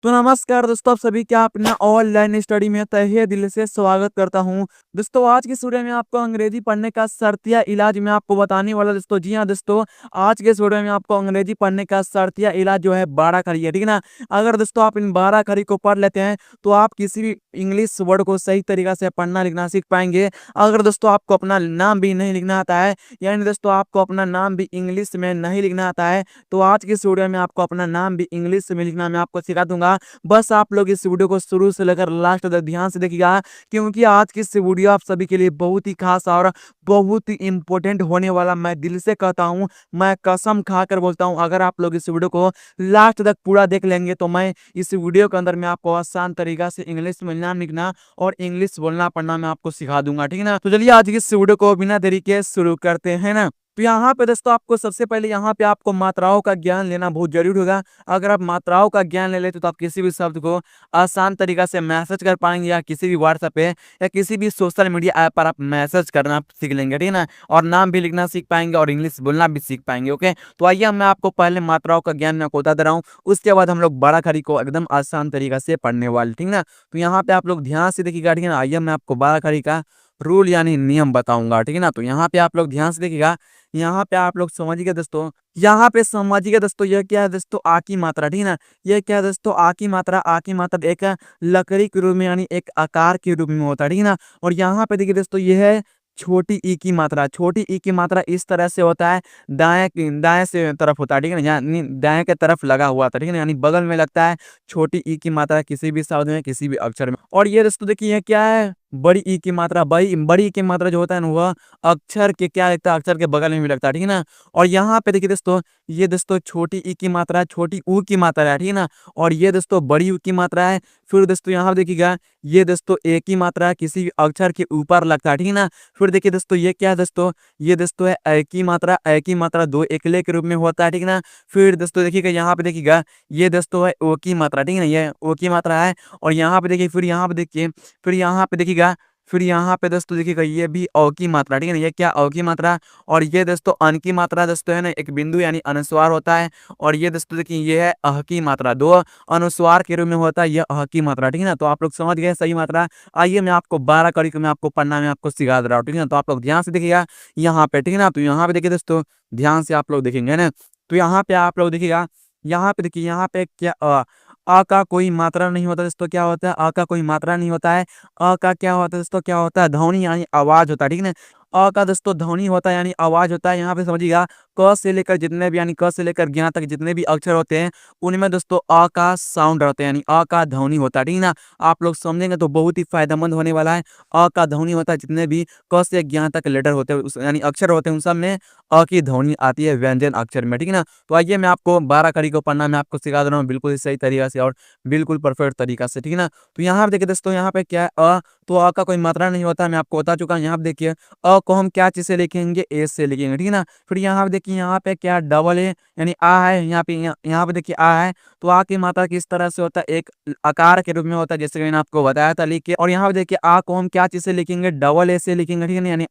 तो नमस्कार दोस्तों, आप सभी का अपना ऑनलाइन स्टडी में तहे दिल से स्वागत करता हूं। दोस्तों आज की वीडियो में आपको अंग्रेजी पढ़ने का शर्तिया इलाज मैं आपको बताने वाला दोस्तों। जी हाँ दोस्तों, आज के इस वीडियो में आपको अंग्रेजी पढ़ने का शर्तिया इलाज जो है 12 खड़ी है, ठीक है ना। अगर दोस्तों आप इन 12 खड़ी को पढ़ लेते हैं तो आप किसी भी इंग्लिश वर्ड को सही तरीका से पढ़ना लिखना सीख पाएंगे। अगर दोस्तों आपको अपना नाम भी नहीं लिखना आता है, यानी दोस्तों आपको अपना नाम भी इंग्लिश में नहीं लिखना आता है, तो आज की इस वीडियो में आपको अपना नाम भी इंग्लिश में लिखना मैं आपको सिखा दूंगा। बस आप लोग इस वीडियो को शुरू से लेकर लास्ट तक ध्यान से देखिएगा, क्योंकि आज की इस वीडियो आप सभी के लिए बहुत ही खास और बहुत ही इंपॉर्टेंट होने वाला मैं दिल से कहता हूं, मैं कसम खाकर बोलता हूं। अगर आप लोग इस वीडियो को लास्ट तक पूरा देख लेंगे तो मैं इस वीडियो के अंदर मैं आपको आसान तरीका से इंग्लिश में नाम लिखना और इंग्लिश बोलना पढ़ना मैं आपको सिखा दूंगा, ठीक है ना। तो चलिए आज की इस वीडियो को बिना देरी के शुरू करते हैं ना। तो यहाँ पे दोस्तों आपको सबसे पहले यहाँ पे आपको मात्राओं का ज्ञान लेना बहुत जरूरी होगा। अगर आप मात्राओं का ज्ञान ले लेते तो आप किसी भी शब्द को आसान तरीका से मैसेज कर पाएंगे, या किसी भी व्हाट्सएप पे या किसी भी सोशल मीडिया ऐप पर आप मैसेज करना सीख लेंगे, ठीक है ना। और नाम भी लिखना सीख पाएंगे और इंग्लिश बोलना भी सीख पाएंगे। ओके, तो आइए मैं आपको पहले मात्राओं का ज्ञान मैं आपको बता दे रहा हूँ, उसके बाद हम लोग बड़ा खड़ी को एकदम आसान तरीका से पढ़ने वाले, ठीक है ना। तो यहाँ पे आप लोग ध्यान से देखिएगा, ठीक है ना। आइए मैं आपको बड़ा खड़ी का रूल यानी नियम बताऊंगा, ठीक है ना। तो यहाँ पे आप लोग ध्यान से देखिएगा, यहाँ पे आप लोग समझिएगा दोस्तों, यहाँ पे समझिएगा दोस्तों, यह क्या है दोस्तों, आ की मात्रा, ठीक है ना। यह क्या है दोस्तों, आ की मात्रा। आ की मात्रा एक लकड़ी के रूप में यानी एक आकार के रूप में होता है, ठीक है ना। और यहाँ पे देखिए दोस्तों, यह है छोटी ई की मात्रा। छोटी ई की मात्रा इस तरह से होता है, दाएं से तरफ होता है, ठीक है ना, यानी दाएं के तरफ लगा हुआ था, ठीक है ना, यानी बगल में लगता है छोटी ई की मात्रा किसी भी शब्द में, किसी भी अक्षर में। और ये दोस्तों देखिए यह क्या है, बड़ी ई की मात्रा। बड़ी ई की मात्रा जो होता है ना, वह अक्षर के क्या लगता है, अक्षर के बगल में भी लगता है, ठीक है ना। और यहाँ पे देखिए दोस्तों, ये दोस्तों छोटी ई की मात्रा, छोटी ऊ की मात्रा है, ठीक है ना। और ये दोस्तों बड़ी ऊ की मात्रा है। फिर दोस्तों यहाँ पे देखिएगा, ये दोस्तों ए की मात्रा किसी भी अक्षर के ऊपर लगता है, ठीक है ना। फिर देखिए दोस्तों, ये क्या है दोस्तों, ये दोस्तों है ए की मात्रा। ए की मात्रा दो एकले के रूप में होता है, ठीक है ना। फिर दोस्तों देखिएगा, यहाँ पे देखिएगा, ये दोस्तों है ओ की मात्रा, ठीक है ना, ये ओ की मात्रा है। और यहाँ पे देखिए, फिर यहाँ पे देखिए, फिर यहाँ पे देखिएगा, फिर यहाँ पे दोस्तों देखिएगा, ये भी अ की मात्रा, ठीक है ना, ये क्या अ की मात्रा। और ये दोस्तों अन की मात्रा दोस्तों है ना, एक बिंदु यानी अनुस्वार होता है। और ये दोस्तों देखिए, ये है अह की मात्रा, दो अनुस्वार के रूप में होता है, ये अह की मात्रा, ठीक है ना। तो आप लोग समझ गए सही मात्रा। आइए मैं आपको 12 कड़ी को मैं आपको पढ़ना मैं आपको सिखा दे रहा हूँ, ठीक है ना। तो आप लोग ध्यान से देखिएगा यहाँ पे, ठीक है ना। तो यहाँ पे देखिए दोस्तों, ध्यान से आप लोग देखेंगे ना, तो यहाँ पे आप लोग देखिएगा, यहाँ पे देखिए, यहाँ पे क्या आ का कोई मात्रा नहीं होता दोस्तों। क्या होता है, आ का कोई मात्रा नहीं होता है। अ का क्या होता है दोस्तों, क्या होता है, ध्वनि यानी आवाज होता है, ठीक है ना। अ का दोस्तों ध्वनि होता है यानी आवाज होता है। यहाँ पे समझिएगा, क से लेकर जितने भी यानी क से लेकर ज्ञ तक जितने भी अक्षर होते हैं, उनमें दोस्तों अ का साउंड रहता है, यानी अ का ध्वनि होता है, ठीक है ना। आप लोग समझेंगे तो बहुत ही फायदेमंद होने वाला है। अ का ध्वनि होता है, जितने भी क से ज्ञ तक लेटर होते हैं यानी अक्षर होते हैं, उन सब में अ की ध्वनि आती है व्यंजन अक्षर में, ठीक है ना। तो आइए मैं आपको 12 कड़ी को पढ़ना मैं आपको सिखा दे रहा हूँ, बिल्कुल ही सही तरीका से और बिल्कुल परफेक्ट तरीका से, ठीक है ना। तो यहाँ पे देखिए दोस्तों, यहाँ पे क्या है, अ, तो अ का कोई मात्रा नहीं होता, मैं आपको बता चुका हूँ। यहाँ पे देखिए, अ को हम क्या चीज से लिखेंगे, ए से लिखेंगे, ठीक है ना। फिर यहाँ पे देखिए, यहाँ पे क्या डबल ए यानी आ है, यहाँ पे यहाँ पे देखिए आ है। तो आ की मात्रा किस तरह से होता है, एक आकार के रूप में होता है, जैसे कि मैंने आपको बताया था लिख के। और यहाँ पे देखिए, आ को हम क्या चीज से लिखेंगे, डबल ए से लिखेंगे, ठीक है ना, यानी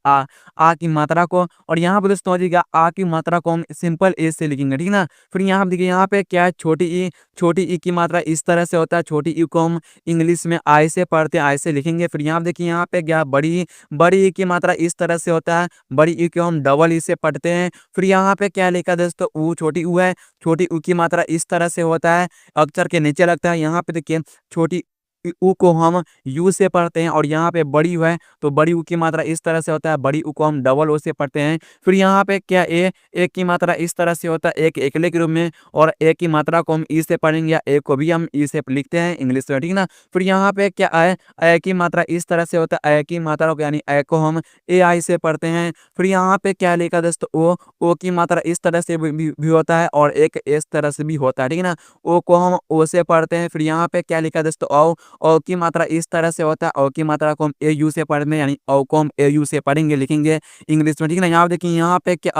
आ की मात्रा को। और यहाँ पे दोस्तों समझिएगा, आ की मात्रा को हम सिंपल ए से लिखेंगे, ठीक है ना। फिर यहाँ पे देखिए, यहाँ पे क्या है, छोटी ई। छोटी ई की मात्रा इस तरह से होता है, छोटी ई को हम इंग्लिश में आई से पढ़ते हैं, आई से लिखेंगे। फिर यहाँ पे देखिए, यहाँ पे क्या, बड़ी बड़ी ई की मात्रा इस तरह से होता है, बड़ी ई को हम डबल ई से पढ़ते हैं। फिर यहाँ पे क्या लिखा दोस्तों, ऊ, छोटी ऊ है। छोटी ऊ की मात्रा इस तरह से होता है, अक्षर के नीचे लगता है। यहाँ पे देखिए, छोटी ऊ को हम यू से पढ़ते हैं। और यहाँ पे बड़ी यू है, तो बड़ी ऊ की मात्रा इस तरह से होता है, बड़ी ऊ को हम डबल ओ से पढ़ते हैं। फिर यहाँ पे क्या, ए, ए की मात्रा इस तरह से होता है, एक एकले के रूप में। और ए की मात्रा को हम ई से पढ़ेंगे, या ए को भी हम ई से लिखते हैं इंग्लिश में, ठीक है ना। फिर यहाँ पे क्या है, ए की मात्रा इस तरह से होता है, ए की मात्रा को यानी ए को हम ए आई से पढ़ते हैं। फिर यहाँ पे क्या लिखा दोस्तों, ओ की मात्रा इस तरह से भी होता है, और एक इस तरह से भी होता है, ठीक है ना। ओ को हम ओ से पढ़ते हैं। फिर यहाँ पे क्या लिखा दोस्तों, औ की मात्रा इस तरह से होता है, औ की मात्रा को हम ए यू से पढ़ते हैं, यानी औ को हम ए यू से पढ़ेंगे, लिखेंगे इंग्लिश में, ठीक है ना। यहाँ पे देखिए, यहाँ पे क्या,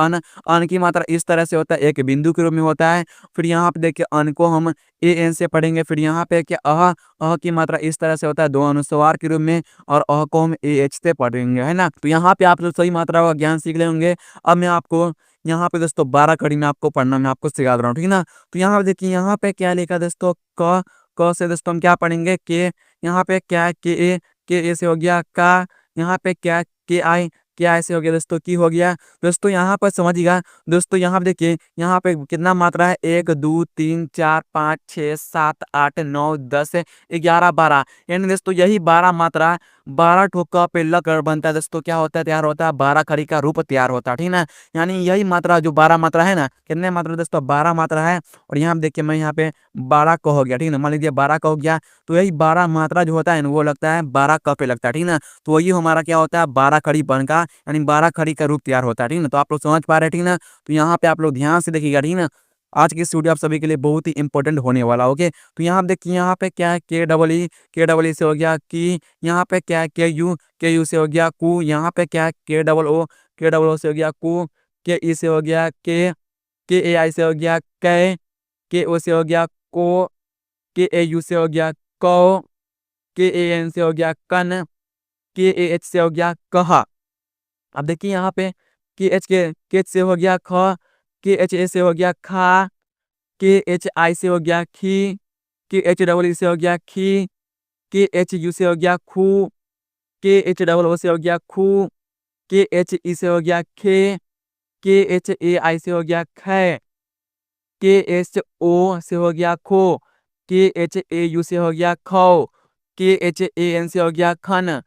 अन की मात्रा इस तरह से होता है, एक बिंदु के रूप में होता है। फिर यहाँ पे देखिए, अन को हम ए एन से पढ़ेंगे। फिर यहाँ पे क्या, अह की मात्रा इस तरह से होता है, दो अनुस्वार के रूप में। और अह को हम ए एच से पढ़ेंगे, है ना। तो यहाँ पे आप लोग सही मात्राओं का ज्ञान सीख लेंगे। अब मैं आपको यहाँ पे दोस्तों 12 कड़ी में आपको पढ़ना मैं आपको सिखा रहा हूँ, ठीक है ना। तो यहाँ पे देखिए, यहाँ पे क्या लिखा दोस्तों, क क से दोस्तों हम क्या पढ़ेंगे के, यहाँ पे क्या के ए से हो गया का, यहाँ पे क्या के आई से हो गया दोस्तों की हो गया। दोस्तों यहाँ पर समझिएगा दोस्तों, यहाँ पे देखिए यहाँ पे कितना मात्रा है 1 2 3 4 5 6 7 8 9 10 11 12, यानी दोस्तों यही 12 मात्रा 12 ठोका पे लकर बनता है दोस्तों, क्या होता है तैयार होता है 12 खड़ी का रूप तैयार होता है, ठीक ना। यानी यही मात्रा जो 12 मात्रा है ना, कितने मात्रा दोस्तों 12 मात्रा है। और यहाँ पे देखिए मैं यहाँ पे 12 का हो गया, ठीक ना, मान लीजिए 12 का हो गया, तो यही 12 मात्रा जो होता है ना वो लगता है 12 क पे लगता है, ठीक ना। तो वही हमारा क्या होता है 12 खड़ी बन का, यानी 12 खड़ी का रूप तैयार होता है, ठीक ना। तो आप लोग समझ पा रहे हैं, ठीक ना। तो यहाँ पे आप लोग ध्यान से देखिएगा, ठीक ना। आज की वीडियो आप सभी के लिए बहुत ही इंपॉर्टेंट होने वाला, ओके। तो यहाँ पे देखिए यहाँ पे क्या है के डबल ई से हो गया की, यहाँ पे क्या है के यू से हो गया कु, यहाँ पे क्या है के डबल ओ से हो गया कु, के ई से हो गया के ए आई से हो गया के ओ से हो गया को, के ए यू से हो गया कौ, के ए एन से हो गया कन, के ए एच से हो गया कहा। अब देखिए यहाँ पे के एच से हो गया ख, के एच ए से हो गया खा, के एच आई से हो गया खी, के एच डबल ई से हो गया खी, के एच यू से हो गया खू, के एच डबल ओ से हो गया खू, के एच ई से हो गया खे, के एच ए आई से हो गया खे, के एच ओ से हो गया खो, के एच ए यू से हो गया खो, के एच ए एन से हो गया खन,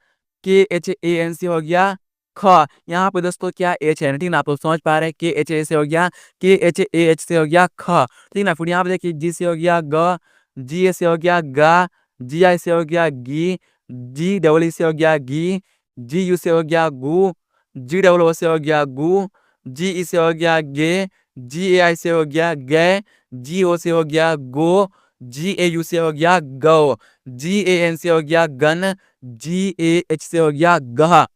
के एच ए एन से हो गया ख। यहाँ पे दोस्तों क्या एच है, ठीक ना, आप लोग समझ पा रहे हैं। के एच ए से हो गया के एच ए एच से हो गया ख, ठीक ना। फिर यहाँ पे देखिए जी से हो गया ग, जी ए से हो गया गा, जी आई से हो गया गी, जी डबल ई से हो गया गी, जी यू से हो गया गु, जी डबल ओ से हो गया गु, जी ई से हो गया गे, जी ए आई से हो गया गे, जी ओ से हो गया गो, जी ए यू से हो गया गौ, जी ए एन से हो गया गन, जी ए एच से हो गया गह।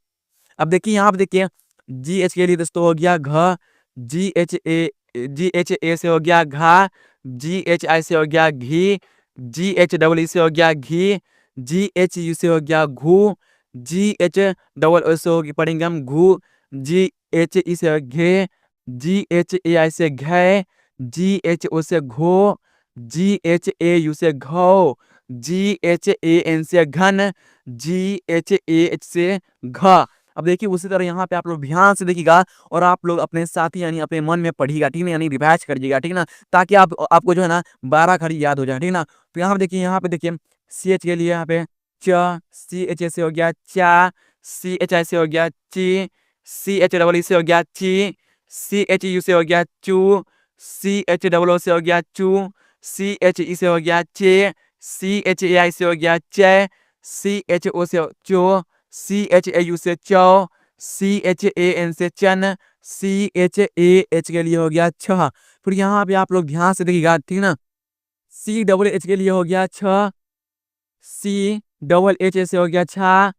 अब देखिए यहाँ पे देखिए जी एच के लिए दोस्तों हो गया घ, जी एच ए से हो गया घा, जी एच आई से हो गया घी, जी एच डबल ई से हो गया घी, जी एच यू से हो गया घू, जी एच डबल ओ से हो गया पढ़ेंगे हम घू, जी एच ई से घे, जी एच ए आई से घे, जी एच ओ से घो, जी एच ए यू से घो, जी एच ए एन से घन, जी एच ए एच से घ। अब देखिए उसी तरह यहाँ पे आप लोग ध्यान से देखिएगा और आप लोग अपने साथी यानी अपने मन में पढ़िएगा, ठीक है, यानी रिवाइज करिएगा, ठीक ना, ताकि आपको जो है ना 12 खड़ी याद हो जाए, ठीक ना। तो यहाँ पे देखिए सी एच के लिए यहाँ पे च, सी एच ए से हो गया चा, सी एच आई से हो गया ची, सी एच डबल ई से हो गया ची, सी एच यू से हो गया चू, सी एच डबल ओ से हो गया चू, सी एच ई से हो गया चे, सी एच ए आई से हो गया चे, सी एच ओ से चो, सी एच ए यू से चौ, सी एच ए एन से चन, सी एच ए एच के लिए हो गया छ। फिर यहाँ पे आप लोग ध्यान से देखिएगा, ठीक ना। सी डबल एच के लिए हो गया छ, सी डबल एच ए से हो गया छा,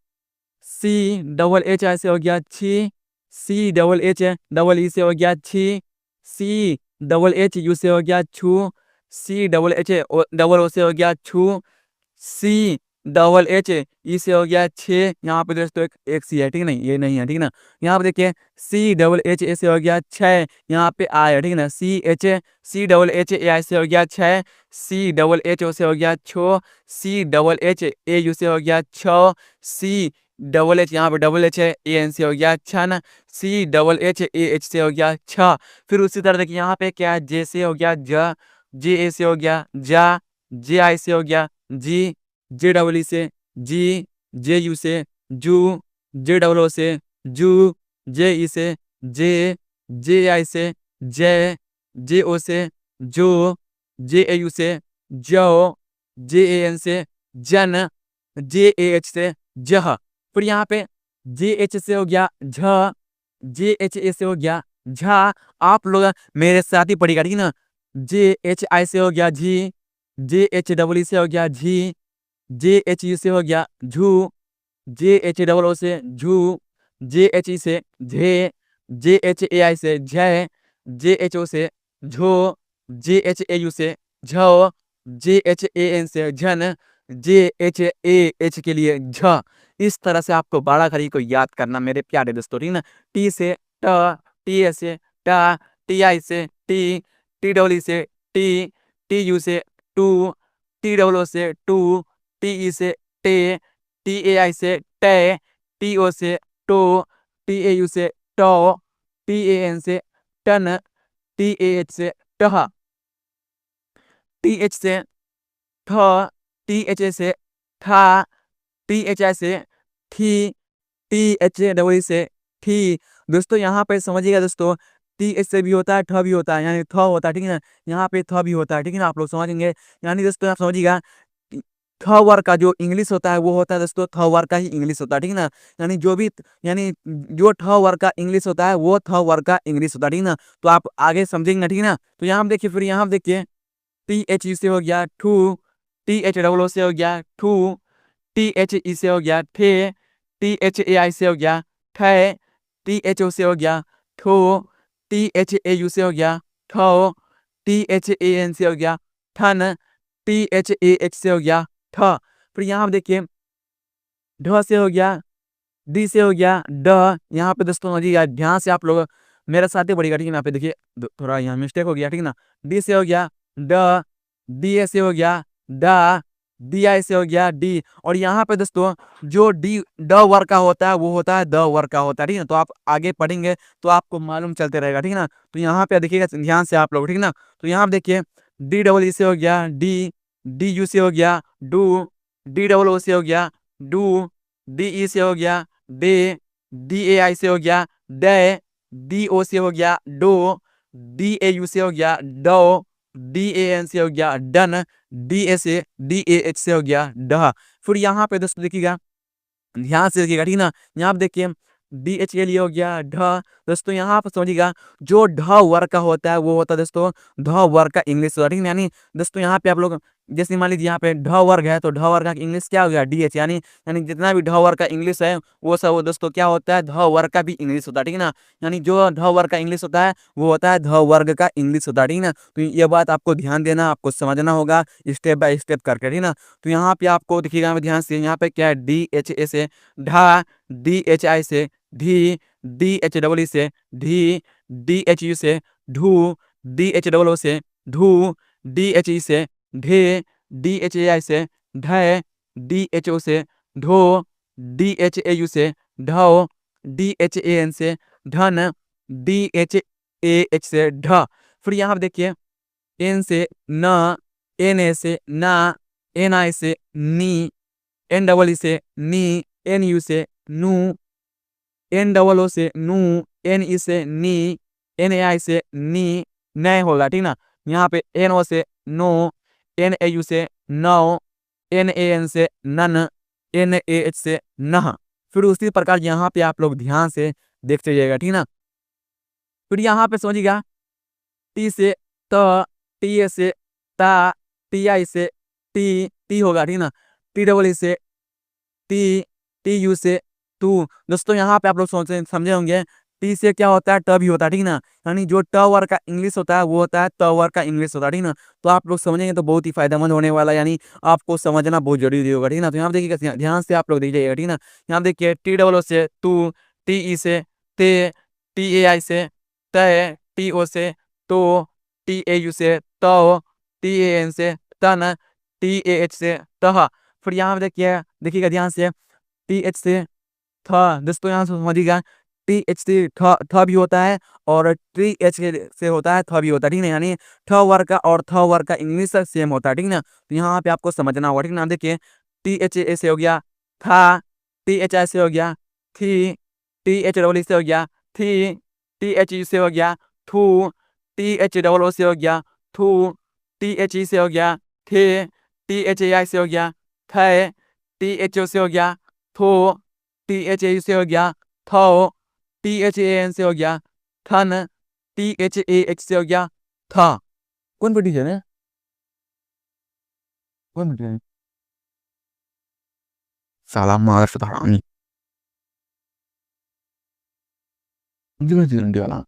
सी डबल एच आई से हो गया छी, C double H double E से हो गया छी, सी डबल एच यू से हो गया छू, C double H double O से हो गया छू, सी डबल एच ई से हो गया छे। यहाँ पे दोस्तों एक सी है, ठीक नहीं, ये नहीं है, ठीक ना। यहाँ पे देखिए सी डबल एच ए से हो गया छः, यहाँ पे आ है, ठीक ना। सी डबल एच ए आई से हो गया छः, सी डबल एच ओ से हो गया छो, C double H A U से हो गया छो, सी डबल एच यहाँ पे डबल एच है ए एन से हो गया छन, C double H A H से हो गया छ। फिर उसी तरह देखिए यहाँ पे क्या है जे से हो गया ज, जे ए से हो गया जा, जे आई से हो गया जी, जे डबल ई से जी, जे यू से जू, जे डबल ओ से जू, जे ई से जे, जे आई से जे, जे ओ से जो, जे ए यू से जो, जे ए एन से जन, जे ए एच से जह। फिर यहाँ पे जे एच से हो गया झ, जे एच ए से हो गया झा। आप लोग मेरे साथ ही पढ़िएगा, ठीक ना। जे एच आई से हो गया झी, जे एच डबल ई से हो गया झी, जे एच यू से हो गया झू, जे एच डबल ओ से झू, जे एच ई से झे, जे एच ए आई से झे, जे एच ओ से झो, जे एच ए यू से झो, जे एच ए एन से झन, जे एच ए एच के लिए झ। इस तरह से आपको 12 खड़ी को याद करना मेरे प्यारे दोस्तों, ठीक ना। टी से ट, टी ए से टा, टी आई से टी, टी डबल ई से टी, टी यू से टू, टी डबल ओ से टू, टी ई से टे, टी ए आई से टे, टी ओ से टो, टी ए यू से टो, टी ए एन से टन, टी ए एच से टह, टी एच से ठ, टी एच ए से ठा, टी एच आई से थी, T H A double E से थी। दोस्तों यहाँ पे समझिएगा दोस्तों, टी एच से भी होता है, ठ भी होता है, यानी थ होता है, ठीक है ना। यहाँ पे थ भी होता है, ठीक है ना, आप लोग समझेंगे। यानी दोस्तों आप समझिएगा, थ वर्ग का जो इंग्लिश होता है वो होता है दोस्तों थ वर्ग का ही इंग्लिश होता है, ठीक है ना। यानी जो भी, यानी जो ठ वर्ग का इंग्लिश होता है वो थ वर्ग का इंग्लिश होता है, ठीक है ना। तो आप आगे समझेंगे ना, ठीक है ना। तो यहाँ देखिए, फिर यहाँ देखिए, टी एच यू से हो गया ठू, टी एच डबल ओ से हो गया ठू, टी एच ई से हो गया ठे, टी एच ए आई से हो गया ठे, टी एच ओ से हो गया ठो, टी एच ए यू से हो गया ठो, टी एच ए एन से हो गया ठन, टी एच ए एच से हो गया ठ। फिर यहाँ देखिए, ढ से हो गया, डी से हो गया ड। यहाँ पे दोस्तों समझिएगा, ध्यान से आप लोग मेरे साथ ही पढ़िएगा, ठीक है ना। यहाँ पे देखिए थोड़ा यहाँ मिस्टेक हो गया, ठीक है ना। डी से हो गया ड, डी ए से हो गया डा, डी आई से हो गया डी। और यहाँ पे दोस्तों जो डी ड वर्ग का होता है वो होता है द वर्ग का होता है, ठीक है ना। तो आप आगे पढ़ेंगे तो आपको मालूम चलते रहेगा, ठीक है ना। तो यहाँ पे देखिएगा ध्यान से आप लोग, ठीक है ना। तो यहाँ पे देखिए, डी डबल ई से हो गया डी, डी यू से हो गया डू, डी डबल ओ से हो गया डू, डी ई से हो गया डे, डी ए आई से हो गया डे, डी ओ से हो गया डो, डी ए यू से हो गया डो, डी ए एन से हो गया डन, डी ए से डी ए एच से हो गया डह। फिर यहाँ पे दोस्तों देखिएगा, ध्यान से देखिएगा, ठीक है ना। यहाँ पे देखिए, डी एच के लिए हो गया ढ। दोस्तों यहाँ पर समझिएगा, जो ढ वर्ग का होता है वो होता है दोस्तों ढ वर्ग का इंग्लिश होता है, ठीक है। यानी दोस्तों यहाँ पे आप लोग, जैसे मान लीजिए यहाँ पे ढ वर्ग है तो ढ वर्ग का इंग्लिश क्या हो गया डी एच। यानी यानी जितना भी ढ वर्ग का इंग्लिश है वो सब दोस्तों क्या होता है ढ वर्ग का भी इंग्लिश होता है, ठीक है ना। यानी जो ढ वर्ग का इंग्लिश होता है वो होता है ढ वर्ग का इंग्लिश होता है, ठीक है ना। तो ये बात आपको ध्यान देना, आपको समझना होगा स्टेप बाय स्टेप करके, ठीक है ना। तो यहाँ पे आपको देखिएगा ध्यान से, यहाँ पे क्या है, डी एच ए से ढा, डी एच आई से ढी, डी एच डबल ई से ढी, डी एच यू से ढू, डी एच डबल ओ से ढू, डी एच ई से ढे, डी एच ए आई से ढे, डी एच ओ से ढो, डी एच ए यू से ढो, डी एच ए एन से ढन, डी एच ए एच से ढ। फिर यहाँ पे देखिए, एन से न, एन ए से ना, एन आई से नी, एन डबल ई से नी, एन यू से नू, एन डबल ओ से नू, एन ई से नी, एन ए आई से नी, नए होगा, ठीक ना। यहाँ पे एन ओ से नो, एन ए यू से नो, एन ए एन से नन, एन ए एच से नह। फिर उसी प्रकार यहाँ पे आप लोग ध्यान से देखते जाइएगा, ठीक ना। फिर यहाँ पे समझिएगा, टी से त, टी ए से ता, टी आई से टी, टी होगा, ठीक ना। टी डबल ई से टी, टी यू से टू। दोस्तों यहाँ पे आप लोग सोच समझे होंगे, टी से क्या होता है ट भी होता है, ठीक ना। यानी जो ट वर्ग का इंग्लिश होता है वो होता है त वर्ग का इंग्लिश होता है, ठीक ना। तो आप लोग समझेंगे तो बहुत ही फायदेमंद होने वाला, यानी आपको समझना बहुत जरूरी होगा, ठीक ना। तो यहाँ देखिएगा ध्यान से आप लोग देखिएगा, ठीक ना। यहाँ देखिए, टी डबल ओ से टू, टी ई से ते, टी ए आई से तय, टी ओ से तो, टी ए यू से तो, टी ए एन से तन, टी ए एच से तह। फिर यहाँ देखिए, देखिएगा ध्यान से, टी एच से थ। दोस्तों यहाँ से समझिएगा, टी एच से ठ भी होता है और टी एच से होता है थ भी होता है, ठीक ना। यानी ठ वर्ग का और थ वर्ग का इंग्लिश सेम होता है, ठीक ना। तो यहाँ पे आपको समझना होगा, ठीक ना। देखिए, टी एच ए से हो गया था, टी एच आई से हो गया थी, टी एच डबल ई से हो गया थी, टी एच यू से हो गया थू, टी एच डबल ओ से हो गया थू, टी एच ई से हो गया थे, टी एच ए आई से हो गया थे, टी एच ओ से हो गया थो, टी एच ए से हो गया थो, टी एच ए एन से हो गया थन, टी एच ए एच से हो गया था। कौन पढ़ी है? कौन पढ़ी है? साला महाराष्ट्र था हरामी। वाला।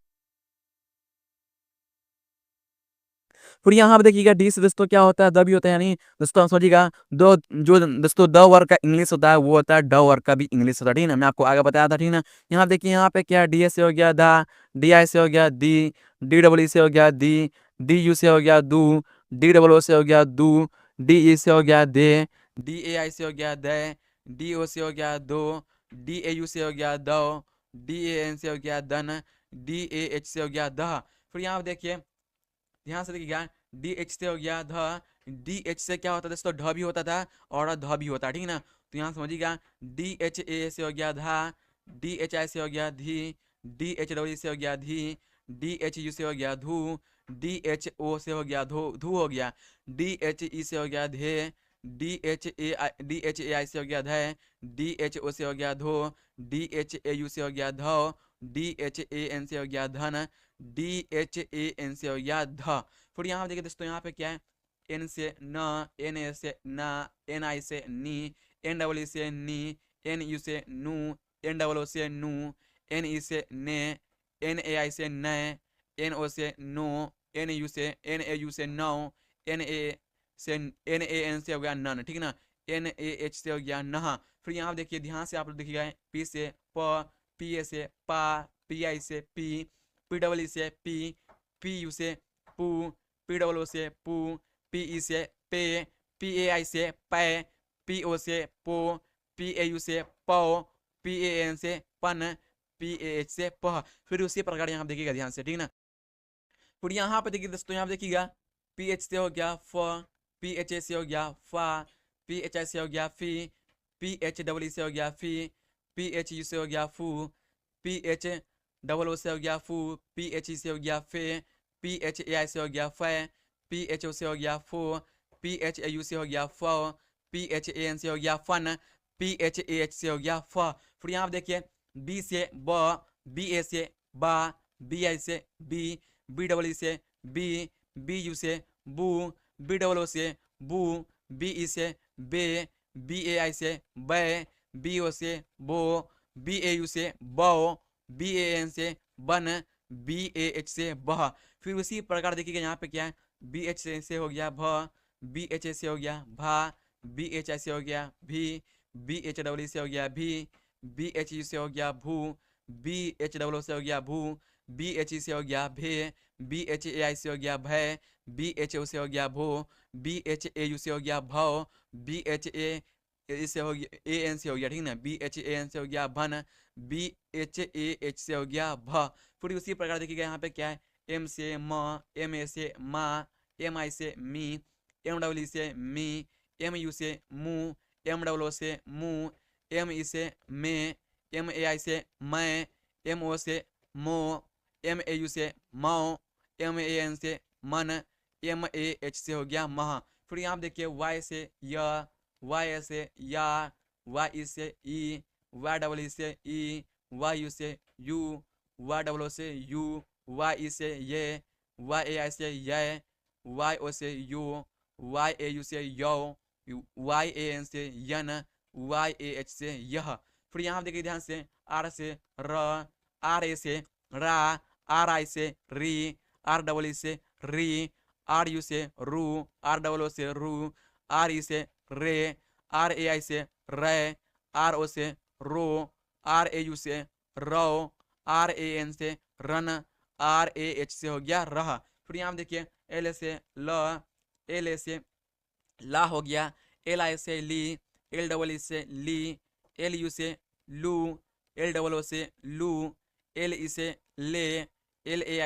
फिर यहाँ पे देखिएगा, डी से दोस्तों क्या होता है द भी होता है, यानी दोस्तों आप समझिएगा, दो जो दोस्तों द वर्ग का इंग्लिश होता है वो होता है ड वर्ग का भी इंग्लिश होता है, ठीक ना। मैं आपको आगे बताया था, ठीक ना। यहाँ देखिए, यहाँ पे क्या, डी एस से हो गया दा, डी आई से हो गया दी, डी डबल ई से हो गया दी, डी यू से हो गया दू, डी डबल ओ से हो गया दू, डी ई से हो गया दे, डी ए आई से हो गया दे, डी ओ से हो गया दो, डी ए यू से हो गया दो, डी ए एन से हो गया दन, डी ए एच से हो गया दह। फिर यहाँ पे देखिए ध्यान से देखिएगा, डी एच से हो गया ध, डी एच से क्या होता था दोस्तों, ढ भी होता था और ध भी होता है, ठीक है ना। तो यहाँ समझिएगा, डी एच ए से हो गया धा, डी एच आई से हो गया धी, डी एच डब्ल्यू से हो गया धी, डी एच यू से हो गया धू, डी एच ओ से हो गया धो धू हो गया, डी एच ई से हो गया धे, डी एच ए आई से हो गया धै, डी एच ओ से हो गया धो, डी एच ए यू से हो गया धौ, डी एच ए एन से हो गया धन, डी एच ए एन से हो गया ध। फिर यहाँ देखिए दोस्तों, यहाँ पे क्या है, एन से न, एन ए से ना, एन आई से नी, एन डबल ई से नी, एन यू से नू, एन डबल ओ से नू, एन ई से ने, एन ए आई से नै, एन ओ से नो, एन यू से नो, एन ए एन से हो गया नन, ठीक है ना, एन ए एच से हो गया नहा। फिर यहाँ देखिए ध्यान से आप लोग देखिएगा, पी से प, पी ए से पा, पी आई से पी, पी डबल ई से पी, पी यू से पू, पी डबल ओ से पू, पी ई से पे, पी ए आई से पै, पी ओ से पो, पी ए यू से पौ, पी ए एन से पन, पी ए एच से पह। फिर उसी प्रकार यहाँ देखिएगा ध्यान से, ठीक है ना। फिर यहाँ पे देखिए दोस्तों, यहाँ पे देखिएगा, पी एच से हो गया फ, पी एच ए से हो गया फा, पी एच आई से हो गया फी, पी एच डबल ई से हो गया फी, पी एच यू से हो गया फू, पी एच डबल ओ से हो गया फू, पी एच ई से हो गया फे, पी एच ए आई से हो गया फै, पी एच ओ से हो गया फो, पी एच ए यू से हो गया फ, पी एच ए एन से हो गया फन, पी एच ए एच से हो गया फ। फिर यहाँ देखिए, बी से ब, बी ए से बा, बी आई से बी, बी डबल ई से बी, बी यू से बू, बी डबल ओ से बू, बी ई से बे, बी ए आई से बै, बी ओ से बो, बी ए यू से बो, बी ए एन से बन, बी ए एच से बह। फिर उसी प्रकार देखिएगा यहाँ पे क्या है, बी एच से हो गया भ, बी एच ए से हो गया भा, बी एच आई से हो गया भी, बी एच डबल ई से हो गया भी, बी एच यू से हो गया भू, बी एच डबल ओ से हो गया भू, बी एच ई से हो गया भे, बी एच ए आई से हो गया भय, बी एच ओ से हो गया भो, बी एच ए यू से हो गया भौ, बी एच ए से हो गया ए एन से हो गया, ठीक है ना, बी एच ए एन से हो गया भन, बी एच ए एच से हो गया भ। फिर उसी प्रकार देखिएगा यहाँ पे क्या है, एम से म, एम ए से मा, एम आई से मी, एम डब्ल्यू ई से मी, एम यू से मू, एम डब्ल्यू से मू, एम ई से मे, एम ए आई से मैं, एम ओ से मो, एम ए यू से मौ, एम ए एन से मन, एम ए एच से हो गया मह। फिर यहाँ देखिए, वाई से य, वाई ए से या, वाई ई से ई, वाई डबल ई से ई, वाई यू से यू, वाई डबल ओ से यू, वाई ई से ये, वाई ए आई से ये, वाई ओ से यू, वाई ए यू से यौ, वाई ए एन से यन, वाई ए एच से यह। फिर यहाँ देखिए ध्यान से, आर से र, आर ए से रा, आर आई से री, आर डबल ई से री, आर यू से रू, आर डबल ओ से रू, आर ई से रे, आर ए आई से रे, आर ओ से रो, आर ए यू से रो, आर ए एन से रन, आर ए एच से हो गया रह। फिर यहाँ देखिए, एल से ल, एल ए से ला हो गया, एल आई से ली, एल डबल ई से ली, एल यू से लू, एल डबल ओ से लू, एल ई से ले, एल ए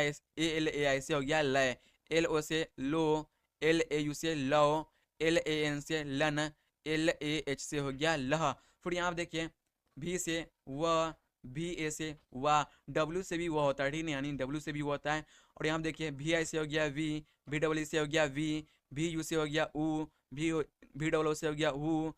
आई से हो गया लय, एल ओ से लो, एल ए यू से लो, एल ए एन से लन, एल ए एच से हो गया लह। फिर यहाँ देखिए, भी से व, भी ए से वा, डब्ल्यू से भी वो होता है, ठीक है, यानी डब्ल्यू से भी वो होता है। और यहाँ देखिए, भी आई से हो गया वी, भी डबल ई से हो गया वी, भी यू से हो गया ऊ, भी डबल ओ से हो गया हु,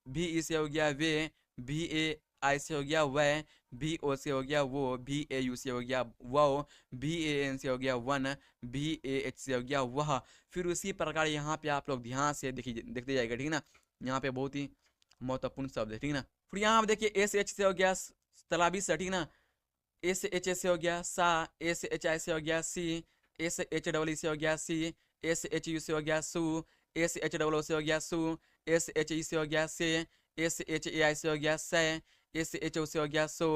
भी ई से हो गया वे, भी ए आई से हो गया वह, भी ओ से हो गया वो, भी ए यू से हो गया वो, भी ए एन से हो गया वन, भी ए एच से हो गया वह। फिर उसी प्रकार यहाँ पे आप लोग ध्यान से देखिए, देखते जाएगा, ठीक है ना। यहाँ पे बहुत ही महत्वपूर्ण शब्द है, ठीक है ना। फिर यहाँ देखिए, एस एच से हो गया तलाबी सा, ठीक है ना, एस एच ए से हो गया सा, एस एच आई से हो गया सी, एस एच डबल ई से हो गया सी, एस एच यू से हो गया सू, एस एच डबल ओ से हो गया सू, एस एच ई से हो गया से, एस एच ए आई से हो गया से, एस एच ओ से हो गया सो,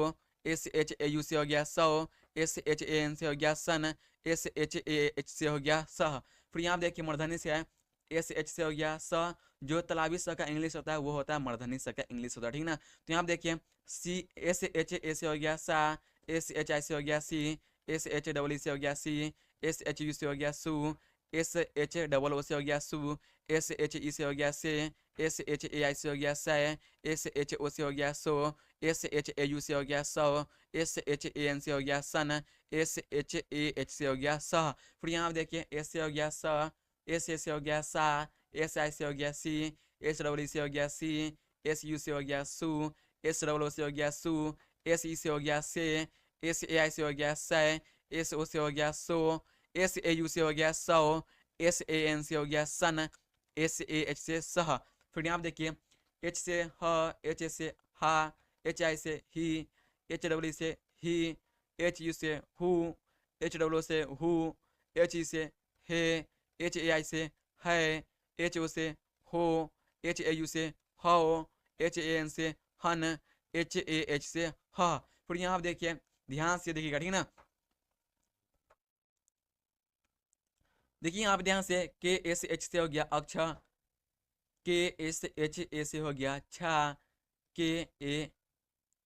एस एच ए यू से हो गया सौ, एस एच ए एन से हो गया सन, एस एच ए एच से हो गया सह। फिर यहाँ देखिए, मूर्धन्य से है एस एच से हो गया स, जो तालाबी स का इंग्लिश होता है वो होता है मूर्धनी स का इंग्लिश होता है, ठीक ना। तो यहाँ देखिए सी, एस एच ए से हो गया सा, एस एच आई से हो गया सी, एस एच डबल ई से हो गया सी, एस एच यू से हो गया सू, एस एच डबल ओ से हो गया सू, एस एच ई से हो गया से, एस एच ए आई से हो गया सै, एस एच ओ से हो गया सो, एस एच ए यू से हो गया सौ, एस एच ए एन से हो गया सन, एस एच ए एच से हो गया सह। फिर यहाँ देखिए एस से हो गया स, एस ए से हो गया सा, एस आई से हो गया सी, एस डबल ई से हो गया सी, एस यू से हो गया सू, एस डबल ओ से हो गया सू, एस ई से हो गया से, एस ए आई से हो गया सै, एस ओ से हो गया सो, एस ए यू से हो गया सौ, एस ए एन से हो गया सन, एस ए एच से सह। फिर यहाँ देखिए एच से ह, एच ए से हा, एच आई से ही, एच डब्ल्यू से ही, एच यू से हु, एच डब्ल्यू से हु, एच ई से हे, एच ए आई से है, एच ओ से हो, एच ए यू से हो, एच ए एन से हन, एच ए एच से ह। फिर यहाँ देखिए ध्यान से देखिएगा, ठीक ना। देखिए यहाँ पे ध्यान से के एस एच से हो गया अक्षा, के एस एच ए से हो गया छा, के ए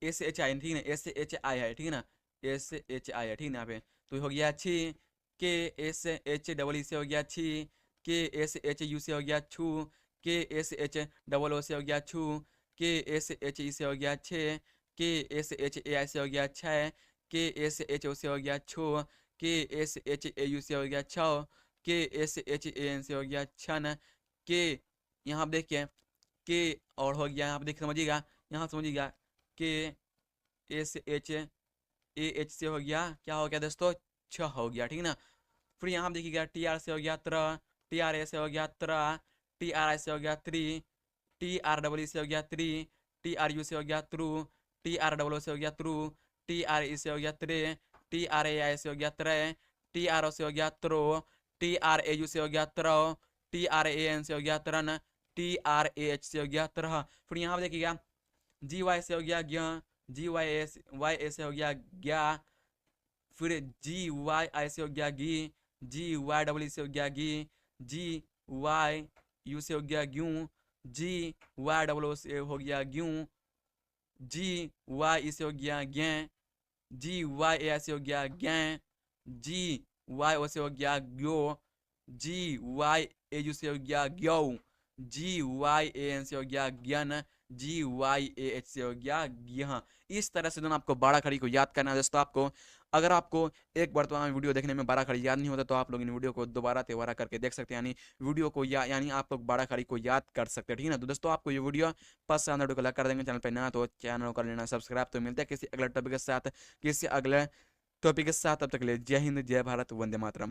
एस एच आई, ठीक है, एस एच आई है, ठीक है ना, एस एच आई है, ठीक है, यहाँ पे तो हो गया छी, के एस एच डबल ई से हो गया छी, के एस एच यू से हो गया छू, के एस एच डबल ओ से हो गया छू, के एस एच ई से हो गया छे, के एस एच ए आई से हो गया छः, के एस एच ओ से हो गया छो, के एस एच ए यू से हो गया छो, के एस एच ए एन से हो गया छन, के यहाँ पे देखिए के और हो गया, यहाँ पे देखिए समझिएगा, यहाँ समझिएगा के एस एच ए एच से हो गया क्या हो गया दोस्तों, छ हो गया, ठीक ना। फिर यहाँ देखिएगा टी आर से हो गया त्र, टी आर ए से हो गया त्रा, टी आर आई से हो गया त्री, टी आर डबल ई से हो गया त्री, टी आर यू से हो गया त्रु, टी आर डबल ओ से हो गया त्रु, टी आर ई से हो गया त्रे, टी आर ए आई से हो गया त्रे, टी आर ओ से हो गया throw, T R A U से हो गया throw, T R A N से हो गया तरन, टी आर ए एच से हो गया तरह। फिर यहाँ पर देखिएगा जी वाई से हो गया ज्ञ, जी वाई ए से हो गया ज्ञा, फिर जी वाई आई से हो गया गी, जी वाई डबल ई से हो गया गी, जी वाई यू से हो गया ग्यू, जी वाई डबल ओ से हो गया ग्यू, जी वाई ई से हो गया ज्ञ, जी वाई ए आई से हो गया ज्ञ, जी वाई ओ से हो गया ग्यो, जी वाई ए यू से हो गया ग्यो, जी वाई ए एन से हो गया ज्ञान, जी वाई ए एच से हो गया ज्ञ। इस तरह से दोनों आपको 12 खड़ी को याद करना है दोस्तों। आपको अगर आपको एक बार तो वीडियो देखने में 12 खड़ी याद नहीं होता तो आप लोग इन वीडियो को दोबारा तिबारा करके देख सकते हैं, यानी वीडियो को यानी आप लोग 12 खड़ी को याद कर सकते हैं, ठीक है ना। तो दोस्तों आपको ये वीडियो पसंद वीडियो को लाइक कर देंगे, चैनल पर नया तो चैनल को कर लेना सब्सक्राइब। तो मिलते हैं किसी अगले टॉपिक के साथ, किसी अगले टॉपिक के साथ, तब तक के लिए जय हिंद, जय भारत, वंदे मातरम।